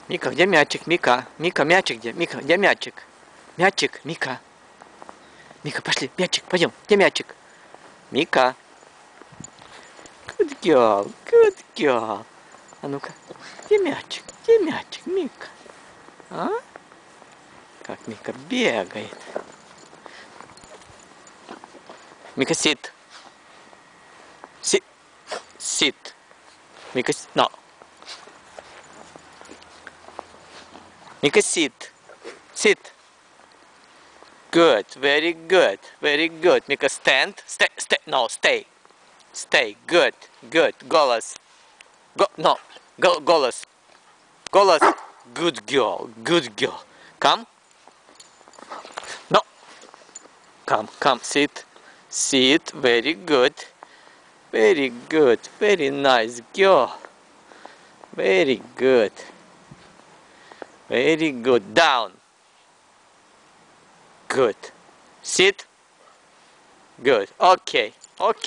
Мика, где мячик? Мика, Мика, мячик где? Мика, где мячик? Мячик, Мика. Мика, пошли, мячик, пойдем. Где мячик? Мика. Good girl, good girl. А ну-ка, где мячик? Где мячик, Мика? А? Как Мика бегает. Мика, sit. Sit. Sit. Mika, no. Mika, sit. Sit. Good. Very good. Very good. Mika, stand. Stay. Stay. No, stay. Stay. Good. Good. Голос. Go. No. Go. Голос. Голос. Good girl. Good girl. Come. No. Come. Come. Sit. Sit. Very good. Very good. Very nice girl. Very good. Very good. Down. Good. Sit. Good. Okay. Okay.